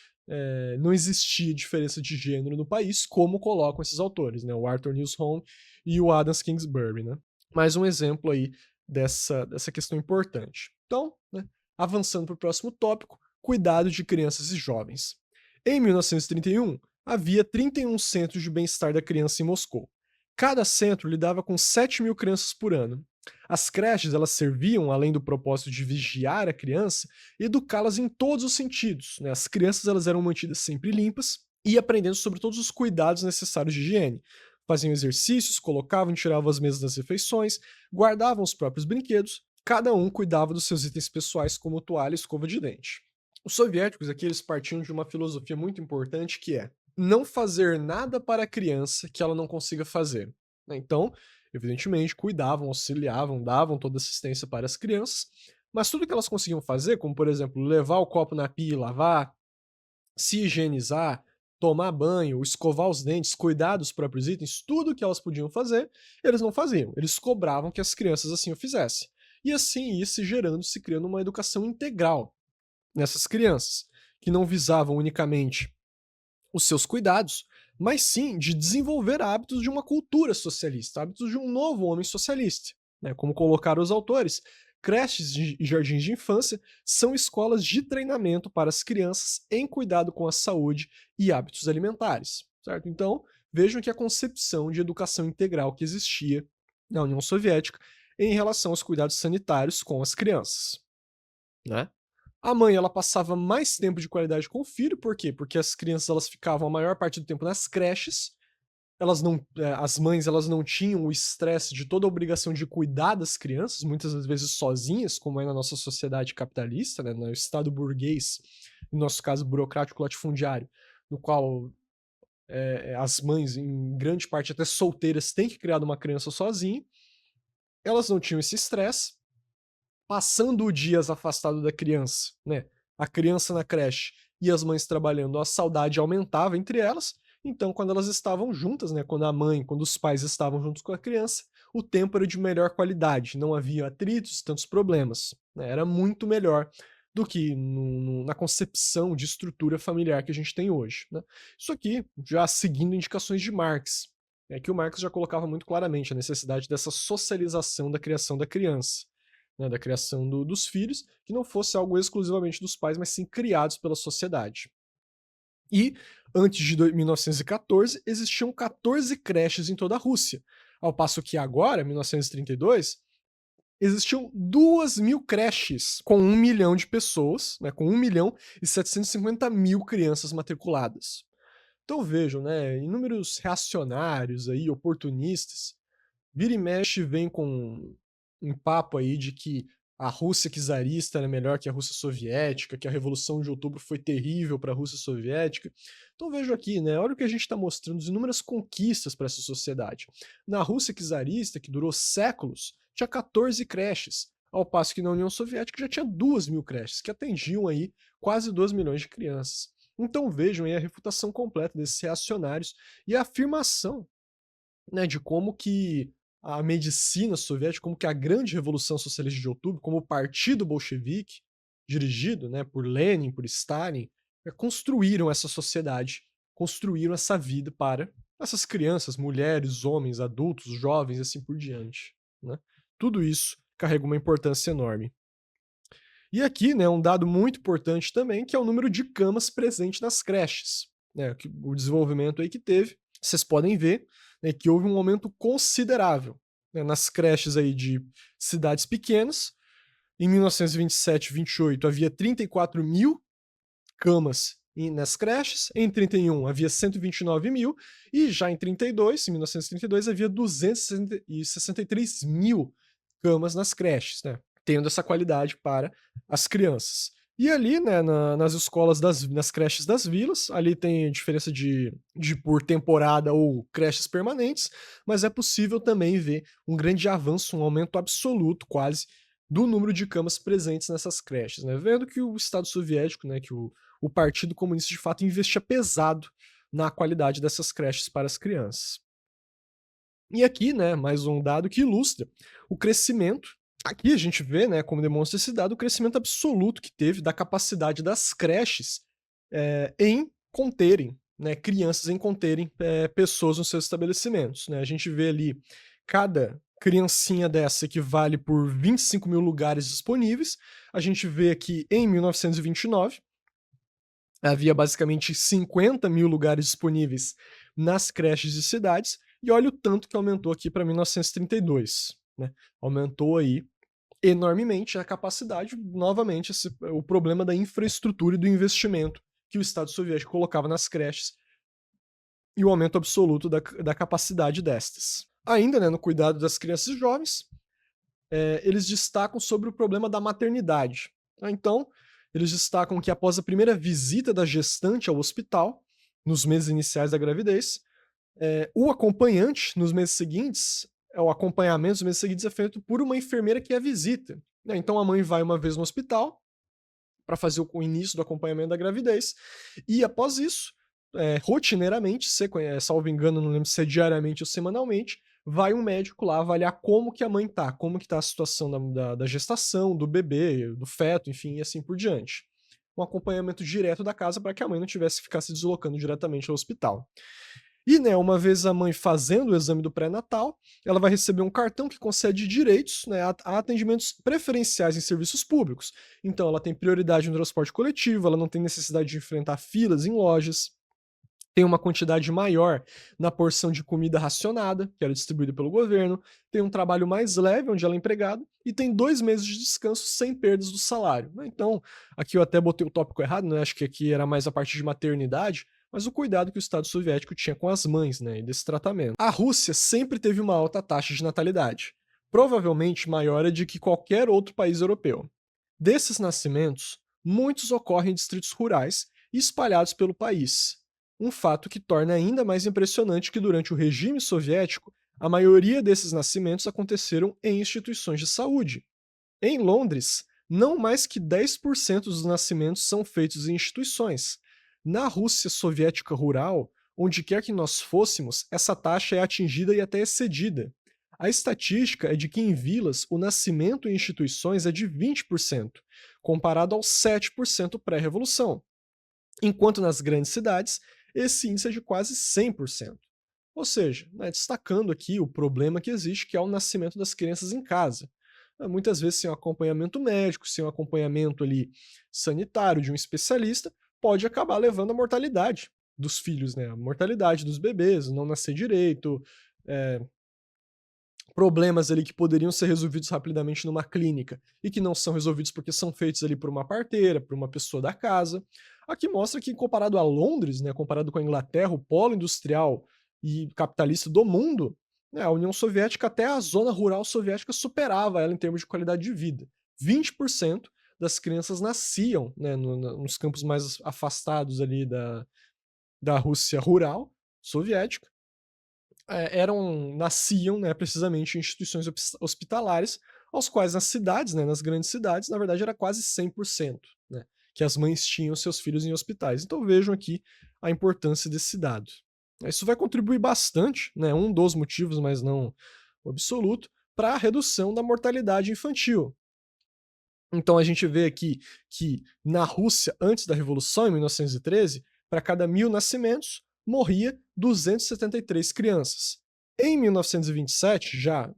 não existia diferença de gênero no país, como colocam esses autores, né, o Arthur Nilsson e o Adams Kingsbury. Né. Mais um exemplo aí dessa questão importante. Então, né, avançando para o próximo tópico, cuidado de crianças e jovens. Em 1931, havia 31 centros de bem-estar da criança em Moscou. Cada centro lidava com 7.000 crianças por ano. As creches elas serviam, além do propósito de vigiar a criança, educá-las em todos os sentidos. Né? As crianças elas eram mantidas sempre limpas e aprendendo sobre todos os cuidados necessários de higiene. Faziam exercícios, colocavam e tiravam as mesas das refeições, guardavam os próprios brinquedos, cada um cuidava dos seus itens pessoais como toalha e escova de dente. Os soviéticos aqui eles partiam de uma filosofia muito importante que é não fazer nada para a criança que ela não consiga fazer. Né? Então, evidentemente, cuidavam, auxiliavam, davam toda assistência para as crianças, mas tudo que elas conseguiam fazer, como por exemplo, levar o copo na pia e lavar, se higienizar, tomar banho, escovar os dentes, cuidar dos próprios itens, tudo que elas podiam fazer, eles não faziam. Eles cobravam que as crianças assim o fizessem. E assim ia se criando uma educação integral nessas crianças, que não visavam unicamente os seus cuidados, mas sim de desenvolver hábitos de uma cultura socialista, hábitos de um novo homem socialista. Né? Como colocaram os autores, creches e jardins de infância são escolas de treinamento para as crianças em cuidado com a saúde e hábitos alimentares. Certo? Então, vejam que a concepção de educação integral que existia na União Soviética em relação aos cuidados sanitários com as crianças. Né? A mãe, ela passava mais tempo de qualidade com o filho, por quê? Porque as crianças, elas ficavam a maior parte do tempo nas creches, elas não, as mães, elas não tinham o estresse de toda a obrigação de cuidar das crianças, muitas das vezes sozinhas, como é na nossa sociedade capitalista, né, no estado burguês, no nosso caso burocrático latifundiário, no qual as mães, em grande parte até solteiras, têm que criar uma criança sozinha, elas não tinham esse estresse, passando dias afastado da criança, né? A criança na creche e as mães trabalhando, a saudade aumentava entre elas. Então, quando elas estavam juntas, né? Quando os pais estavam juntos com a criança, o tempo era de melhor qualidade, não havia atritos, tantos problemas. Né? Era muito melhor do que na concepção de estrutura familiar que a gente tem hoje. Né? Isso aqui já seguindo indicações de Marx, que o Marx já colocava muito claramente a necessidade dessa socialização da criação da criança, né, da criação dos filhos, que não fosse algo exclusivamente dos pais, mas sim criados pela sociedade. E, antes de 1914, existiam 14 creches em toda a Rússia, ao passo que agora, em 1932, existiam 2.000 creches com 1 milhão de pessoas, né, com 1.750.000 crianças matriculadas. Então vejam, né, inúmeros reacionários aí, oportunistas, vira e mexe vem com um papo aí de que a Rússia czarista era melhor que a Rússia soviética, que a Revolução de Outubro foi terrível para a Rússia soviética. Então vejo aqui, né, olha o que a gente está mostrando de inúmeras conquistas para essa sociedade. Na Rússia czarista, que durou séculos, tinha 14 creches, ao passo que na União Soviética já tinha 2.000 creches, que atendiam aí quase 2 milhões de crianças. Então vejam aí a refutação completa desses reacionários e a afirmação, né, de como que a medicina soviética, como que a grande Revolução Socialista de Outubro, como o Partido Bolchevique, dirigido, né, por Lenin, por Stalin, construíram essa sociedade, construíram essa vida para essas crianças, mulheres, homens, adultos, jovens e assim por diante, né? Tudo isso carrega uma importância enorme. E aqui, né, um dado muito importante também, que é o número de camas presentes nas creches, né, o desenvolvimento aí que teve. Vocês podem ver, né, que houve um aumento considerável, né, nas creches aí de cidades pequenas. Em 1927 e 28 havia 34.000 camas nas creches, em 31 havia 129.000 e já em 32, em 1932, havia 263.000 camas nas creches, né, tendo essa qualidade para as crianças. E ali, né, nas escolas, nas creches das vilas, ali tem diferença de por temporada ou creches permanentes, mas é possível também ver um grande avanço, um aumento absoluto quase, do número de camas presentes nessas creches, né? Vendo que o Estado soviético, né, que o Partido Comunista de fato investia pesado na qualidade dessas creches para as crianças. E aqui, né, mais um dado que ilustra o crescimento. Aqui a gente vê, né, como demonstra esse dado, o crescimento absoluto que teve da capacidade das creches em conterem, né, crianças, em conterem pessoas nos seus estabelecimentos, né? A gente vê ali cada criancinha dessa equivale por 25.000 lugares disponíveis. A gente vê que em 1929 havia basicamente 50.000 lugares disponíveis nas creches de cidades, e olha o tanto que aumentou aqui para 1932, né? Aumentou aí enormemente a capacidade, novamente, o problema da infraestrutura e do investimento que o Estado soviético colocava nas creches e o aumento absoluto da capacidade destas. Ainda, né, no cuidado das crianças e jovens, eles destacam sobre o problema da maternidade. Então, eles destacam que após a primeira visita da gestante ao hospital, nos meses iniciais da gravidez, o acompanhante nos meses seguintes, o acompanhamento nos meses seguintes é feito por uma enfermeira que a visita, né? Então a mãe vai uma vez no hospital para fazer o início do acompanhamento da gravidez, e após isso, rotineiramente, salvo engano, não lembro se é diariamente ou semanalmente, vai um médico lá avaliar como que a mãe tá, como que tá a situação da gestação, do bebê, do feto, enfim, e assim por diante. Um acompanhamento direto da casa para que a mãe não tivesse que ficar se deslocando diretamente ao hospital. E, né, uma vez a mãe fazendo o exame do pré-natal, ela vai receber um cartão que concede direitos, né, a atendimentos preferenciais em serviços públicos. Então ela tem prioridade no transporte coletivo, ela não tem necessidade de enfrentar filas em lojas, tem uma quantidade maior na porção de comida racionada, que era distribuída pelo governo, tem um trabalho mais leve, onde ela é empregada, e tem 2 meses de descanso sem perdas do salário, né. Então, aqui eu até botei o tópico errado, né, acho que aqui era mais a parte de maternidade, mas o cuidado que o Estado soviético tinha com as mães, né, e desse tratamento. A Rússia sempre teve uma alta taxa de natalidade, provavelmente maior do que qualquer outro país europeu. Desses nascimentos, muitos ocorrem em distritos rurais e espalhados pelo país, um fato que torna ainda mais impressionante que durante o regime soviético, a maioria desses nascimentos aconteceram em instituições de saúde. Em Londres, não mais que 10% dos nascimentos são feitos em instituições. Na Rússia soviética rural, onde quer que nós fôssemos, essa taxa é atingida e até excedida. A estatística é de que em vilas o nascimento em instituições é de 20%, comparado aos 7% pré-revolução, enquanto nas grandes cidades esse índice é de quase 100%. Ou seja, né, destacando aqui o problema que existe, que é o nascimento das crianças em casa. Muitas vezes sem um acompanhamento médico, sem um acompanhamento ali sanitário de um especialista, pode acabar levando à mortalidade dos filhos, né? A mortalidade dos bebês, não nascer direito, problemas ali que poderiam ser resolvidos rapidamente numa clínica e que não são resolvidos porque são feitos ali por uma parteira, por uma pessoa da casa. Aqui mostra que comparado a Londres, né, comparado com a Inglaterra, o polo industrial e capitalista do mundo, né, a União Soviética, até a zona rural soviética superava ela em termos de qualidade de vida. 20% das crianças nasciam, né, nos campos mais afastados ali da Rússia rural soviética, nasciam, né, precisamente em instituições hospitalares, aos quais nas cidades, né, nas grandes cidades, na verdade era quase 100%, né, que as mães tinham seus filhos em hospitais. Então vejam aqui a importância desse dado. Isso vai contribuir bastante, né, um dos motivos, mas não o absoluto, para a redução da mortalidade infantil. Então a gente vê aqui que na Rússia, antes da Revolução, em 1913, para cada 1.000 nascimentos, morria 273 crianças. Em 1927, já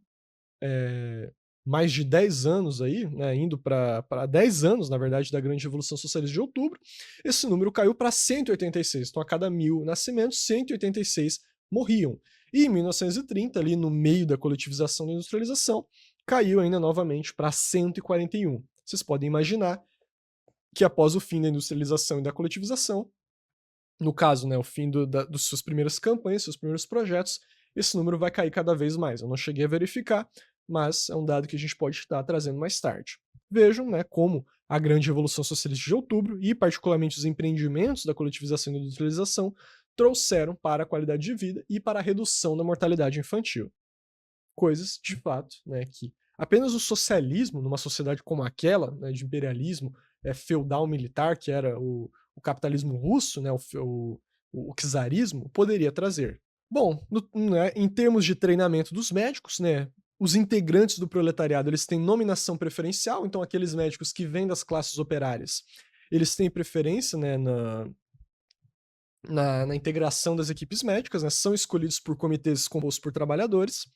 mais de 10 anos aí, né, indo para 10 anos, na verdade, da Grande Revolução Socialista de Outubro, esse número caiu para 186. Então, a cada 1.000 nascimentos, 186 morriam. E em 1930, ali no meio da coletivização da industrialização, caiu ainda novamente para 141. Vocês podem imaginar que após o fim da industrialização e da coletivização, no caso, né, o fim dos suas primeiras campanhas, seus primeiros projetos, esse número vai cair cada vez mais. Eu não cheguei a verificar, mas é um dado que a gente pode estar trazendo mais tarde. Vejam, né, como a grande Revolução Socialista de Outubro e particularmente os empreendimentos da coletivização e da industrialização trouxeram para a qualidade de vida e para a redução da mortalidade infantil. Coisas, de fato, né, que apenas o socialismo, numa sociedade como aquela, né, de imperialismo feudal militar, que era o capitalismo russo, né, o czarismo, poderia trazer. Bom, né, em termos de treinamento dos médicos, né, os integrantes do proletariado eles têm nominação preferencial, então aqueles médicos que vêm das classes operárias, eles têm preferência, né, na integração das equipes médicas, né, são escolhidos por comitês compostos por trabalhadores.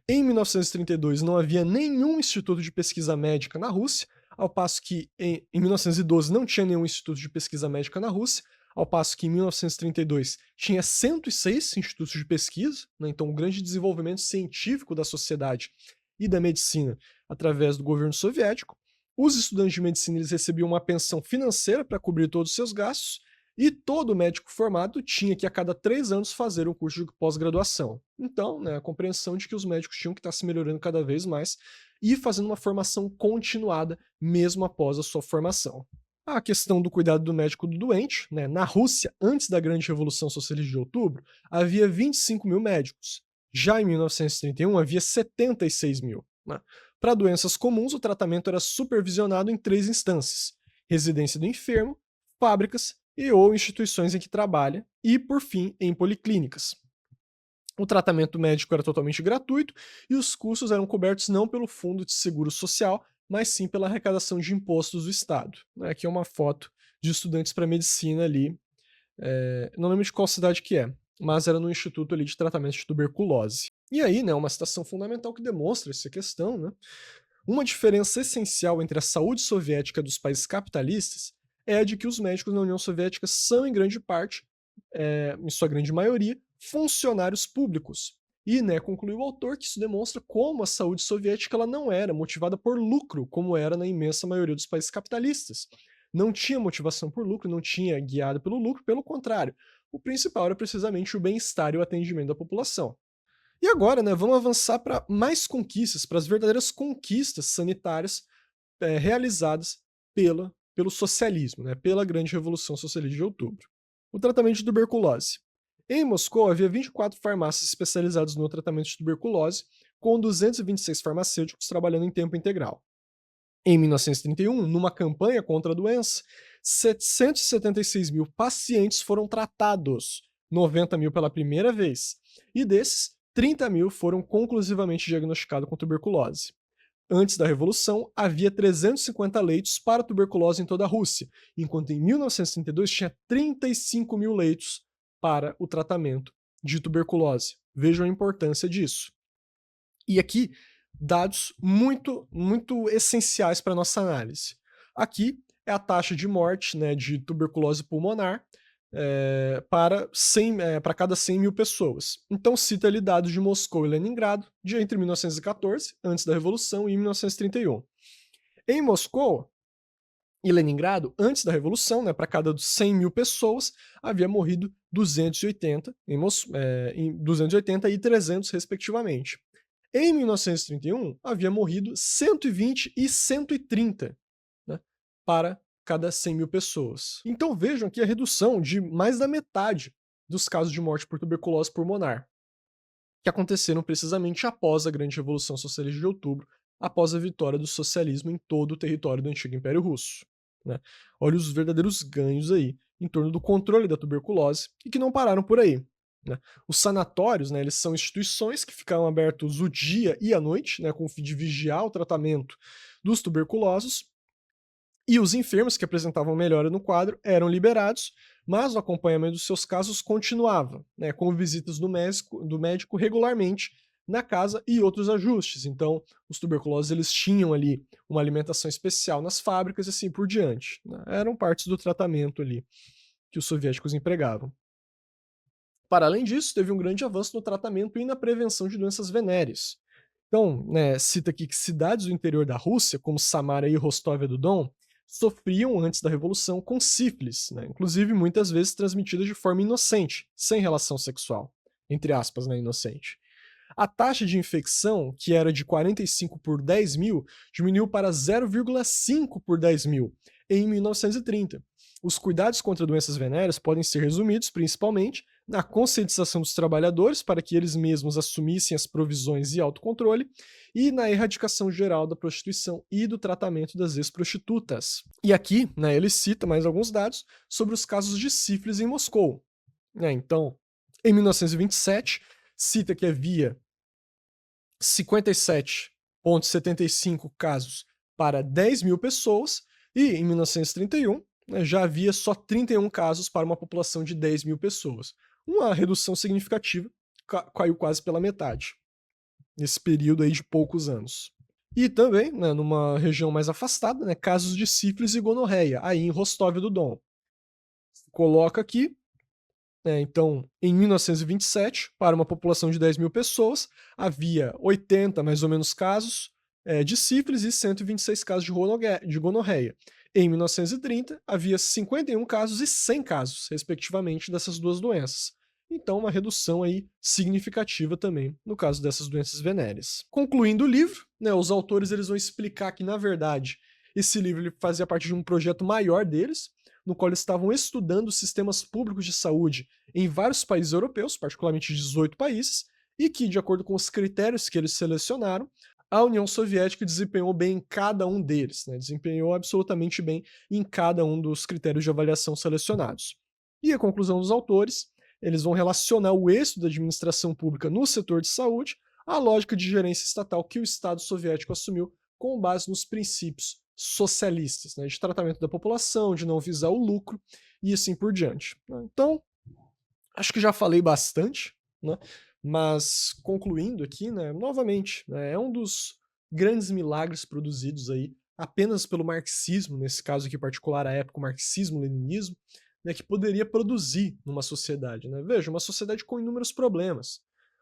Em 1932 não havia nenhum instituto de pesquisa médica na Rússia, ao passo que em 1912 não tinha nenhum instituto de pesquisa médica na Rússia, ao passo que em 1932 tinha 106 institutos de pesquisa, né, então um grande desenvolvimento científico da sociedade e da medicina através do governo soviético. Os estudantes de medicina eles recebiam uma pensão financeira para cobrir todos os seus gastos, e todo médico formado tinha que a cada 3 anos fazer um curso de pós-graduação. Então, né, a compreensão de que os médicos tinham que estar se melhorando cada vez mais e fazendo uma formação continuada mesmo após a sua formação. A questão do cuidado do médico do doente, né, na Rússia, antes da Grande Revolução Socialista de Outubro, havia 25 mil médicos. Já em 1931 havia 76 mil. Né? Para doenças comuns, o tratamento era supervisionado em 3 instâncias: residência do enfermo, fábricas e ou instituições em que trabalha, e, por fim, em policlínicas. O tratamento médico era totalmente gratuito e os custos eram cobertos não pelo Fundo de Seguro Social, mas sim pela arrecadação de impostos do Estado. Aqui é uma foto de estudantes para medicina ali, não lembro de qual cidade que é, mas era no Instituto ali de Tratamento de Tuberculose. E aí, né, uma citação fundamental que demonstra essa questão, né? Uma diferença essencial entre a saúde soviética dos países capitalistas é a de que os médicos na União Soviética são, em grande parte, em sua grande maioria, funcionários públicos. E, né, concluiu o autor que isso demonstra como a saúde soviética ela não era motivada por lucro, como era na imensa maioria dos países capitalistas. Não tinha motivação por lucro, não tinha guiado pelo lucro, pelo contrário. O principal era precisamente o bem-estar e o atendimento da população. E agora, né, vamos avançar para mais conquistas, para as verdadeiras conquistas sanitárias realizadas pelo socialismo, né, pela Grande Revolução Socialista de Outubro. O tratamento de tuberculose. Em Moscou, havia 24 farmácias especializadas no tratamento de tuberculose, com 226 farmacêuticos trabalhando em tempo integral. Em 1931, numa campanha contra a doença, 776 mil pacientes foram tratados, 90 mil pela primeira vez, e desses, 30 mil foram conclusivamente diagnosticados com tuberculose. Antes da Revolução, havia 350 leitos para tuberculose em toda a Rússia, enquanto em 1932 tinha 35 mil leitos para o tratamento de tuberculose. Vejam a importância disso. E aqui, dados muito essenciais para a nossa análise. Aqui é a taxa de morte, né, de tuberculose pulmonar para cada 100 mil pessoas. Então cita ali dados de Moscou e Leningrado, de entre 1914, antes da Revolução, e 1931. Em Moscou e Leningrado, antes da Revolução, né, para cada 100 mil pessoas, havia morrido 280, em 280 e 300, respectivamente. Em 1931, havia morrido 120 e 130, né, para cada 100 mil pessoas. Então vejam aqui a redução de mais da metade dos casos de morte por tuberculose pulmonar, que aconteceram precisamente após a Grande Revolução Socialista de Outubro, após a vitória do socialismo em todo o território do antigo Império Russo. Né? Olha os verdadeiros ganhos aí em torno do controle da tuberculose e que não pararam por aí. Né? Os sanatórios, né, eles são instituições que ficaram abertos o dia e a noite, né, com o fim de vigiar o tratamento dos tuberculosos, e os enfermos que apresentavam melhora no quadro eram liberados, mas o acompanhamento dos seus casos continuava, né, com visitas do médico regularmente na casa e outros ajustes. Então, os tuberculosos eles tinham ali uma alimentação especial nas fábricas e assim por diante. Né? Eram partes do tratamento ali que os soviéticos empregavam. Para além disso, teve um grande avanço no tratamento e na prevenção de doenças venéreas. Então, né, cita aqui que cidades do interior da Rússia, como Samara e Rostov-on-Don, sofriam antes da Revolução com sífilis, né, inclusive muitas vezes transmitida de forma inocente, sem relação sexual. Entre aspas, né, inocente. A taxa de infecção, que era de 45 por 10 mil, diminuiu para 0,5 por 10 mil em 1930. Os cuidados contra doenças venéreas podem ser resumidos, principalmente, na conscientização dos trabalhadores para que eles mesmos assumissem as provisões e autocontrole, e na erradicação geral da prostituição e do tratamento das ex-prostitutas. E aqui, né, ele cita mais alguns dados sobre os casos de sífilis em Moscou. Então, em 1927, cita que havia 57,75 casos para 10 mil pessoas, e em 1931, né, já havia só 31 casos para uma população de 10 mil pessoas. Uma redução significativa, caiu quase pela metade, nesse período aí de poucos anos. E também, né, numa região mais afastada, né, casos de sífilis e gonorreia, aí em Rostov-do-Don. Coloca aqui, então, em 1927, para uma população de 10 mil pessoas, havia 80, mais ou menos, casos de sífilis e 126 casos de gonorreia. Em 1930, havia 51 casos e 100 casos, respectivamente, dessas duas doenças. Então, uma redução aí significativa também no caso dessas doenças venéreas. Concluindo o livro, né, os autores eles vão explicar que, na verdade, esse livro ele fazia parte de um projeto maior deles, no qual eles estavam estudando sistemas públicos de saúde em vários países europeus, particularmente 18 países, e que, de acordo com os critérios que eles selecionaram, a União Soviética desempenhou bem em cada um deles, né? Desempenhou absolutamente bem em cada um dos critérios de avaliação selecionados. E a conclusão dos autores, eles vão relacionar o êxito da administração pública no setor de saúde à lógica de gerência estatal que o Estado soviético assumiu com base nos princípios socialistas, né, de tratamento da população, de não visar o lucro e assim por diante. Então, acho que já falei bastante, né, mas concluindo aqui, né, novamente, né, é um dos grandes milagres produzidos aí apenas pelo marxismo, nesse caso aqui particular, a época, o marxismo-leninismo, né, que poderia produzir numa sociedade. Né? Veja, uma sociedade com inúmeros problemas,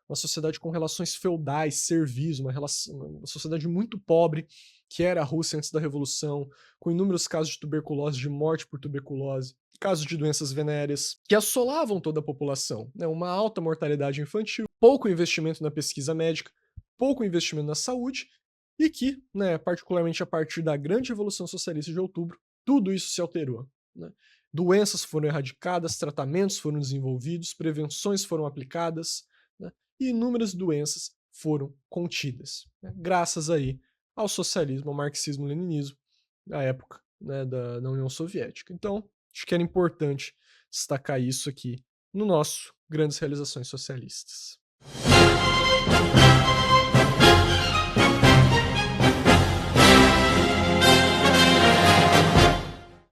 uma sociedade com relações feudais, servis, uma sociedade muito pobre, que era a Rússia antes da Revolução, com inúmeros casos de tuberculose, de morte por tuberculose, casos de doenças venéreas, que assolavam toda a população. Né? Uma alta mortalidade infantil, pouco investimento na pesquisa médica, pouco investimento na saúde, e que, né, particularmente a partir da grande Revolução Socialista de Outubro, tudo isso se alterou. Né? Doenças foram erradicadas, tratamentos foram desenvolvidos, prevenções foram aplicadas, né? E inúmeras doenças foram contidas, né? Graças aí ao socialismo, ao marxismo-leninismo da época, né, da União Soviética. Então, acho que era importante destacar isso aqui no nosso Grandes Realizações Socialistas.